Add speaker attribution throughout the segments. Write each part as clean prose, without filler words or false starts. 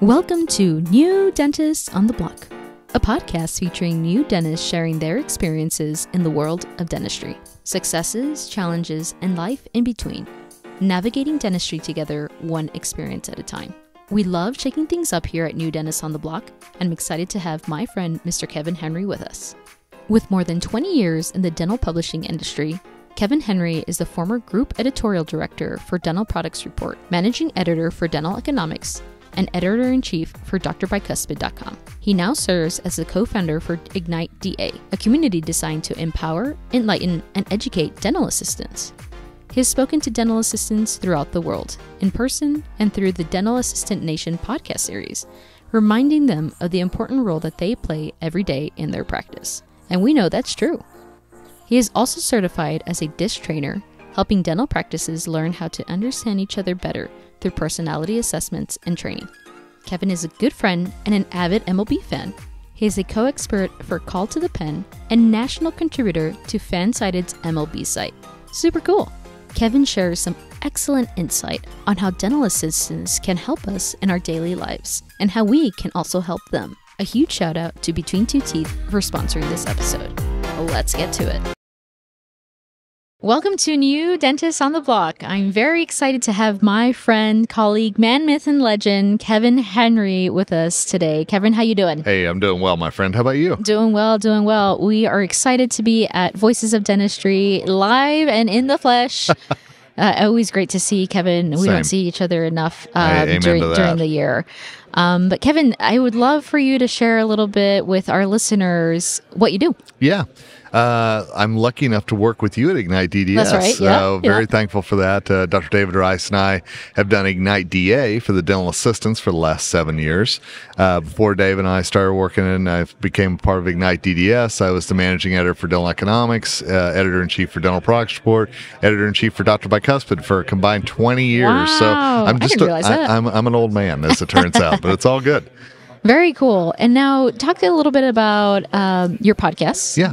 Speaker 1: Welcome to New Dentists on the Block, a podcast featuring new dentists sharing their experiences in the world of dentistry, successes, challenges, and life in between, navigating dentistry together one experience at a time. We love shaking things up here at New Dentists on the Block, and I'm excited to have my friend Mr. Kevin Henry with us. With more than 20 years in the dental publishing industry, Kevin Henry is the former Group Editorial Director for Dental Products Report, Managing Editor for Dental Economics, and Editor-in-Chief for drbicuspid.com. He now serves as the co-founder for IgniteDA, a community designed to empower, enlighten, and educate dental assistants. He has spoken to dental assistants throughout the world, in person and through the Dental Assistant Nation podcast series, reminding them of the important role that they play every day in their practice. And we know that's true. He is also certified as a DISC trainer, helping dental practices learn how to understand each other better through personality assessments and training. Kevin is a good friend and an avid MLB fan. He is a co-expert for Call to the Pen and national contributor to Fansided's MLB site. Super cool. Kevin shares some excellent insight on how dental assistants can help us in our daily lives and how we can also help them. A huge shout out to Between Two Teeth for sponsoring this episode. Let's get to it. Welcome to New Dentists on the Block. I'm very excited to have my friend, colleague, man, myth, and legend, Kevin Henry with us today. Kevin, how you doing?
Speaker 2: Hey, I'm doing well, my friend. How about you?
Speaker 1: Doing well, doing well. We are excited to be at Voices of Dentistry live and in the flesh. Always great to see Kevin. We don't see each other enough during the year. But Kevin, I would love for you to share a little bit with our listeners what you do.
Speaker 2: Yeah. I'm lucky enough to work with you at IgniteDA.
Speaker 1: That's right.
Speaker 2: So very thankful for that. Dr. David Rice and I have done IgniteDA for the dental assistants for the last 7 years. Before Dave and I started working and I became part of IgniteDDS, I was the managing editor for Dental Economics, editor-in-chief for Dental Products Report, editor-in-chief for Dr. Bicuspid for a combined 20 years.
Speaker 1: Wow.
Speaker 2: So I'm just I'm an old man, as it turns out, but it's all good.
Speaker 1: Very cool. And now talk a little bit about your podcast.
Speaker 2: Yeah.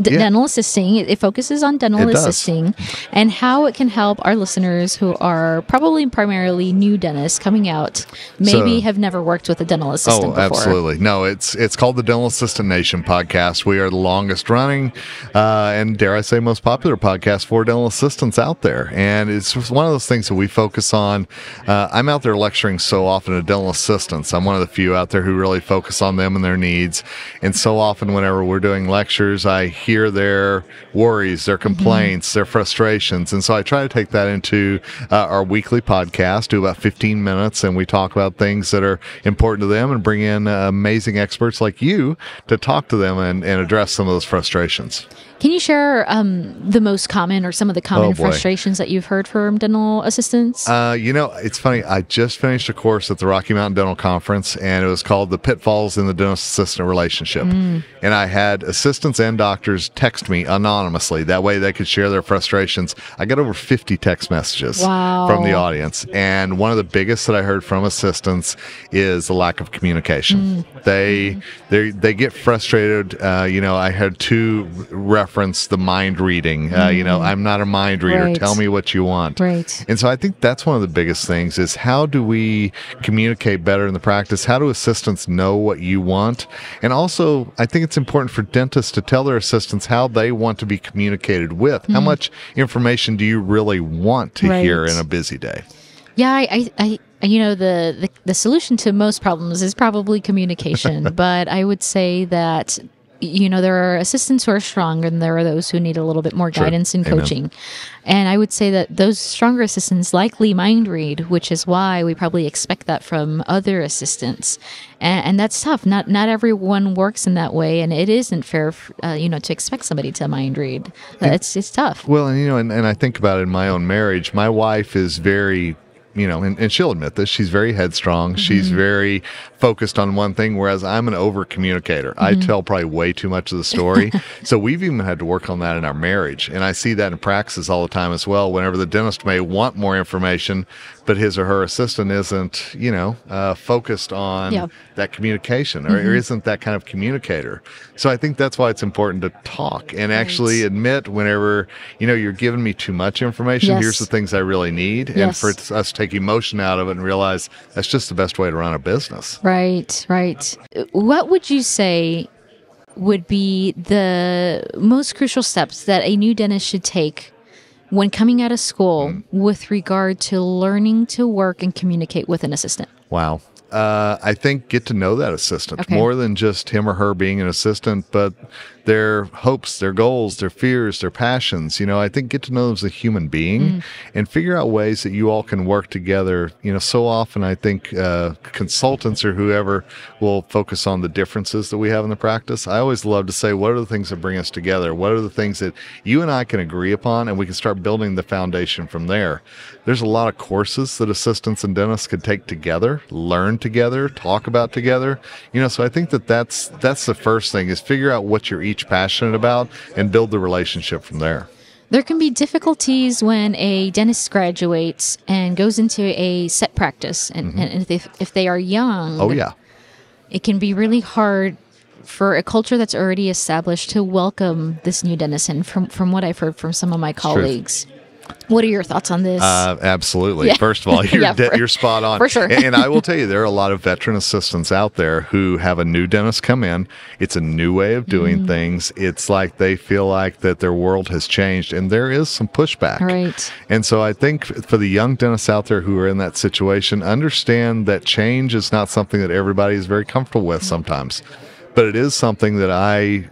Speaker 1: Dental assisting. It focuses on dental assisting and how it can help our listeners who are probably primarily new dentists coming out, maybe have never worked with a dental assistant before.
Speaker 2: Absolutely. No, it's called the Dental Assistant Nation podcast. We are the longest running and dare I say most popular podcast for dental assistants out there. And it's one of those things that we focus on. I'm out there lecturing so often to dental assistants. I'm one of the few out there who really focus on them and their needs. And so often whenever we're doing lectures, I hear their worries, their complaints, their frustrations. And so I try to take that into our weekly podcast, do about 15 minutes, and we talk about things that are important to them and bring in amazing experts like you to talk to them and address some of those frustrations.
Speaker 1: Can you share the most common or some of the common frustrations that you've heard from dental assistants?
Speaker 2: It's funny. I just finished a course at the Rocky Mountain Dental Conference, and it was called The Pitfalls in the Dentist-Assistant Relationship. And I had assistants and doctors text me anonymously. That way they could share their frustrations. I got over 50 text messages from the audience. And one of the biggest that I heard from assistants is the lack of communication. They get frustrated. I had two reference the mind reading. I'm not a mind reader. Right. Tell me what you want.
Speaker 1: Right.
Speaker 2: And so I think that's one of the biggest things is how do we communicate better in the practice? How do assistants know what you want? And also, I think it's important for dentists to tell their assistants how they want to be communicated with. How much information do you really want to hear in a busy day?
Speaker 1: Yeah, I the solution to most problems is probably communication, but I would say that there are assistants who are strong and there are those who need a little bit more guidance and coaching. And I would say that those stronger assistants likely mind read, which is why we probably expect that from other assistants. And that's tough. Not everyone works in that way. And it isn't fair, to expect somebody to mind read. It's tough.
Speaker 2: Well, and I think about it in my own marriage. My wife is very and she'll admit this, she's very headstrong. She's very focused on one thing, whereas I'm an over-communicator. I tell probably way too much of the story. So we've even had to work on that in our marriage. And I see that in practice all the time as well. Whenever the dentist may want more information, but his or her assistant isn't, focused on that communication or isn't that kind of communicator. So I think that's why it's important to talk and actually admit whenever, you're giving me too much information, here's the things I really need. And for us to take emotion out of it and realize that's just the best way to run a business.
Speaker 1: Right, right. What would you say would be the most crucial steps that a new dentist should take when coming out of school with regard to learning to work and communicate with an assistant?
Speaker 2: Wow. I think get to know that assistant more than just him or her being an assistant, but their hopes, their goals, their fears, their passions. I think get to know them as a human being and figure out ways that you all can work together. So often I think consultants or whoever will focus on the differences that we have in the practice. I always love to say, what are the things that bring us together? What are the things that you and I can agree upon, and we can start building the foundation from there? There's a lot of courses that assistants and dentists could take together, learn together, talk about together. So I think that's the first thing, is figure out what you're each passionate about and build the relationship from there.
Speaker 1: There can be difficulties when a dentist graduates and goes into a set practice, and if they are young, it can be really hard for a culture that's already established to welcome this new dentist. And from what I've heard from some of my colleagues, what are your thoughts on this?
Speaker 2: Absolutely. Yeah. First of all, you're spot on.
Speaker 1: For sure.
Speaker 2: And I will tell you, there are a lot of veteran assistants out there who have a new dentist come in. It's a new way of doing things. It's like they feel like that their world has changed, and there is some pushback.
Speaker 1: Right.
Speaker 2: And so I think for the young dentists out there who are in that situation, understand that change is not something that everybody is very comfortable with sometimes. But it is something that I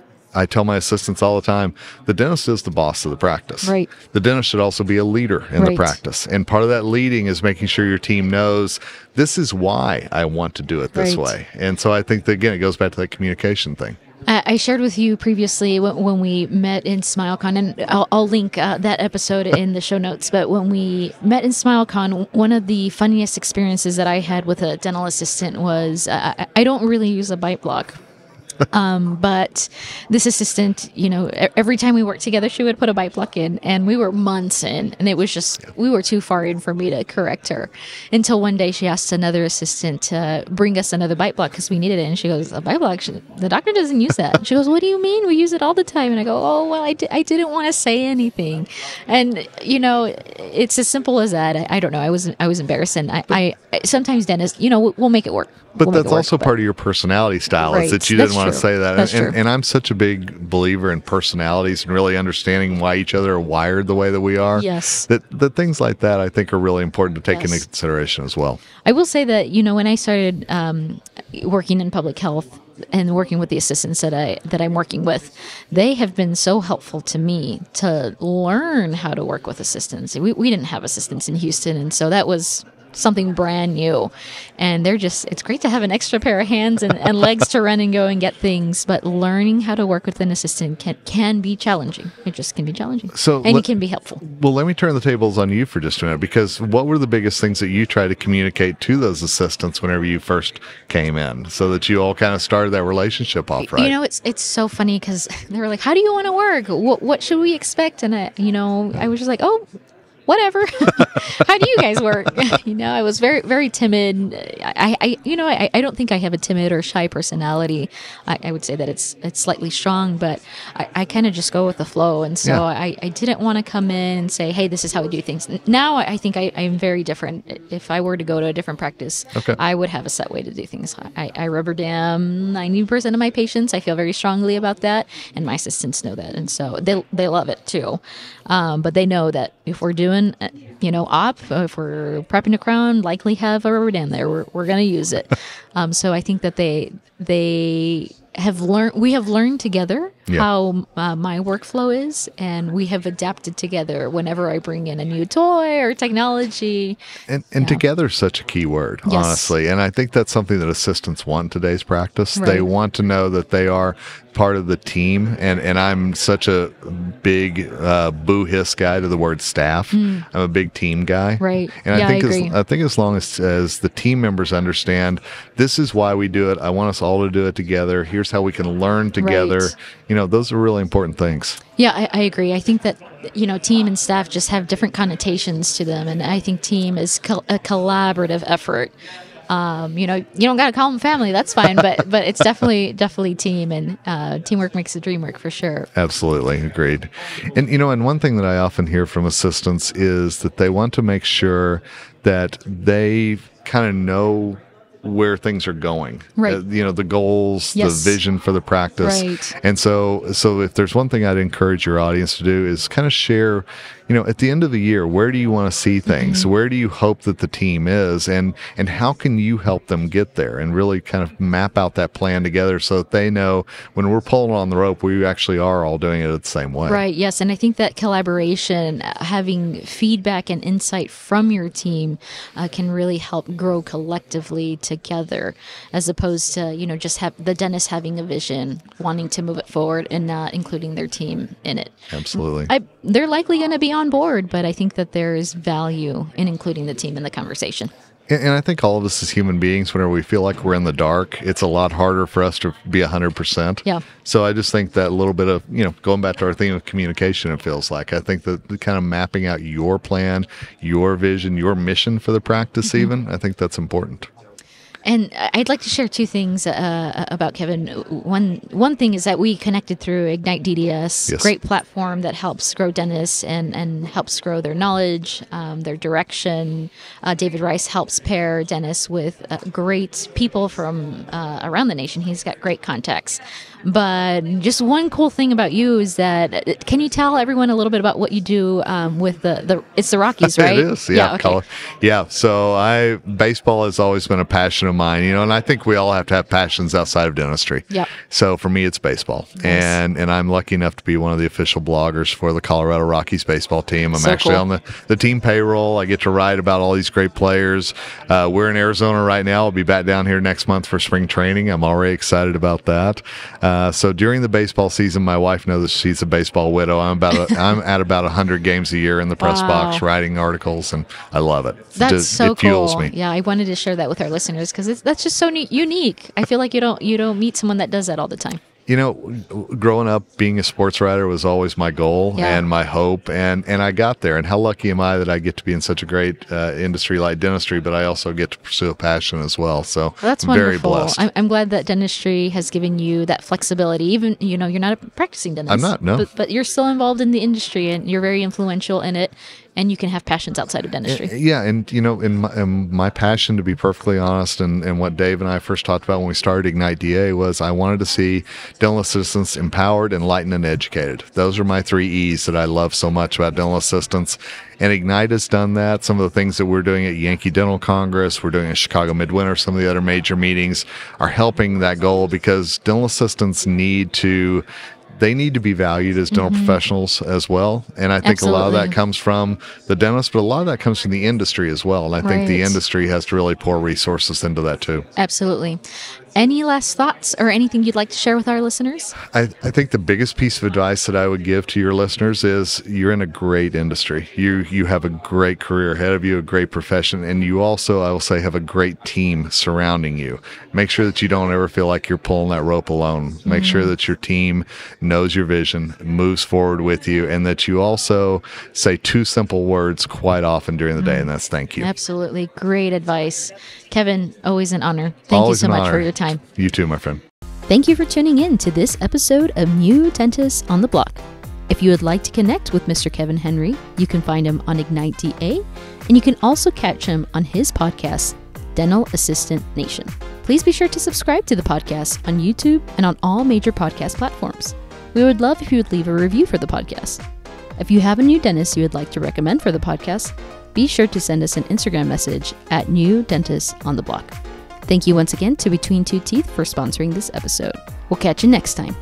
Speaker 2: tell my assistants all the time, the dentist is the boss of the practice.
Speaker 1: Right.
Speaker 2: The dentist should also be a leader in the practice. And part of that leading is making sure your team knows this is why I want to do it this way. And so I think that, again, it goes back to that communication thing.
Speaker 1: I shared with you previously when we met in SmileCon, and I'll link that episode in the show notes, but when we met in SmileCon, one of the funniest experiences that I had with a dental assistant was I don't really use a bite block. But this assistant, every time we worked together, she would put a bite block in, and we were months in, and it was just, we were too far in for me to correct her, until one day she asked another assistant to bring us another bite block because we needed it. And she goes, a bite block? The doctor doesn't use that. She goes, what do you mean? We use it all the time. And I go, oh, well, I didn't want to say anything. And, it's as simple as that. I don't know. I was embarrassed. And I sometimes dentists, we'll make it work.
Speaker 2: But that's also part of your personality style, is that you didn't want to say that. And I'm such a big believer in personalities and really understanding why each other are wired the way that we are.
Speaker 1: Yes.
Speaker 2: That things like that, I think, are really important to take into consideration as well.
Speaker 1: I will say that, when I started working in public health and working with the assistants that I'm working with, they have been so helpful to me to learn how to work with assistants. We didn't have assistants in Houston, and so that was something brand new, and it's great to have an extra pair of hands and legs to run and go and get things, but learning how to work with an assistant can be challenging. It just can be challenging, and it can be helpful.
Speaker 2: Well, let me turn the tables on you for just a minute, because what were the biggest things that you tried to communicate to those assistants whenever you first came in, so that you all kind of started that relationship off right?
Speaker 1: It's so funny, because they were like, how do you want to work? What should we expect? And I was just like, oh, whatever. How do you guys work? I was very, very timid. I don't think I have a timid or shy personality. I would say that it's slightly strong, but I kind of just go with the flow. And so I didn't want to come in and say, hey, this is how we do things. Now I think I am very different. If I were to go to a different practice, I would have a set way to do things. I rubber dam 90% of my patients. I feel very strongly about that. And my assistants know that. And so they love it too. But they know that if we're doing, if we're prepping a crown, likely have a rubber dam there. We're going to use it. So I think that they have learned. We have learned together how my workflow is, and we have adapted together whenever I bring in a new toy or technology.
Speaker 2: And together is such a key word, honestly. And I think that's something that assistants want in today's practice. Right. They want to know that they are part of the team, and I'm such a big boo-hiss guy to the word staff. I'm a big team guy,
Speaker 1: right?
Speaker 2: And
Speaker 1: I agree.
Speaker 2: I think as long as the team members understand this is why we do it, I want us all to do it together. Here's how we can learn together. Right. Those are really important things.
Speaker 1: Yeah, I agree. I think that team and staff just have different connotations to them, and I think team is a collaborative effort. You don't got to call them family. That's fine. But it's definitely team, and teamwork makes the dream work for sure.
Speaker 2: Absolutely. Agreed. And one thing that I often hear from assistants is that they want to make sure that they kind of know where things are going,
Speaker 1: right?
Speaker 2: The goals,
Speaker 1: yes.
Speaker 2: The vision for the practice,
Speaker 1: right.
Speaker 2: And so if there's one thing I'd encourage your audience to do is kind of share, at the end of the year, where do you want to see things?
Speaker 1: Mm-hmm.
Speaker 2: Where do you hope that the team is, and how can you help them get there, and really kind of map out that plan together so that they know when we're pulling on the rope, we actually are all doing it the same way.
Speaker 1: Right. Yes. And I think that collaboration, having feedback and insight from your team can really help grow collectively together, as opposed to, just have the dentist having a vision, wanting to move it forward and not including their team in it.
Speaker 2: Absolutely.
Speaker 1: They're likely going to be on board, but I think that there is value in including the team in the conversation.
Speaker 2: And I think all of us as human beings, whenever we feel like we're in the dark, it's a lot harder for us to be 100%.
Speaker 1: Yeah.
Speaker 2: So I just think that a little bit of, going back to our theme of communication, it feels like, I think that kind of mapping out your plan, your vision, your mission for the practice, even, I think that's important.
Speaker 1: And I'd like to share two things about Kevin. One thing is that we connected through IgniteDA,
Speaker 2: yes.
Speaker 1: Great platform that helps grow dentists and helps grow their knowledge, their direction. David Rice helps pair dentists with great people from around the nation. He's got great contacts. But just one cool thing about you is that, can you tell everyone a little bit about what you do with it's the Rockies, right?
Speaker 2: It is, yeah.
Speaker 1: Okay.
Speaker 2: Yeah, so baseball has always been a passion of mine, and I think we all have to have passions outside of dentistry.
Speaker 1: Yeah.
Speaker 2: So for me, it's baseball. Nice. And I'm lucky enough to be one of the official bloggers for the Colorado Rockies baseball team. I'm actually on the team payroll. I get to write about all these great players. We're in Arizona right now. I'll be back down here next month for spring training. I'm already excited about that. So during the baseball season, my wife knows that she's a baseball widow. I'm at about 100 games a year in the press box writing articles, and I love it.
Speaker 1: That's so
Speaker 2: it fuels me.
Speaker 1: Yeah, I wanted to share that with our listeners because that's just so unique. I feel like you don't meet someone that does that all the time.
Speaker 2: Growing up, being a sports writer was always my goal and my hope, and I got there. And how lucky am I that I get to be in such a great industry like dentistry, but I also get to pursue a passion as well. So
Speaker 1: that's
Speaker 2: I'm very
Speaker 1: wonderful.
Speaker 2: blessed.
Speaker 1: I'm glad that dentistry has given you that flexibility. Even, you're not a practicing dentist.
Speaker 2: I'm not, no.
Speaker 1: But you're still involved in the industry, and you're very influential in it. And you can have passions outside of dentistry.
Speaker 2: Yeah, and in my passion, to be perfectly honest, and what Dave and I first talked about when we started IgniteDA was I wanted to see dental assistants empowered, enlightened, and educated. Those are my 3 E's that I love so much about dental assistants. And Ignite has done that. Some of the things that we're doing at Yankee Dental Congress, we're doing at Chicago Midwinter, some of the other major meetings are helping that goal, because dental assistants need to be valued as dental professionals as well. And I think a lot of that comes from the dentist, but a lot of that comes from the industry as well. And I think the industry has to really pour resources into that too. Absolutely.
Speaker 1: Any last thoughts or anything you'd like to share with our listeners?
Speaker 2: I think the biggest piece of advice that I would give to your listeners is you're in a great industry. You have a great career ahead of you, a great profession, and you also, I will say, have a great team surrounding you. Make sure that you don't ever feel like you're pulling that rope alone. Make sure that your team knows your vision, moves forward with you, and that you also say 2 simple words quite often during the day, and that's thank you.
Speaker 1: Absolutely. Great advice. Kevin, always an honor. Thank you so much for your time.
Speaker 2: You too, my friend.
Speaker 1: Thank you for tuning in to this episode of New Dentists on the Block. If you would like to connect with Mr. Kevin Henry, you can find him on IgniteDA, and you can also catch him on his podcast, Dental Assistant Nation. Please be sure to subscribe to the podcast on YouTube and on all major podcast platforms. We would love if you would leave a review for the podcast. If you have a new dentist you would like to recommend for the podcast, be sure to send us an Instagram message at New Dentists on the Block. Thank you once again to Between Two Teeth for sponsoring this episode. We'll catch you next time.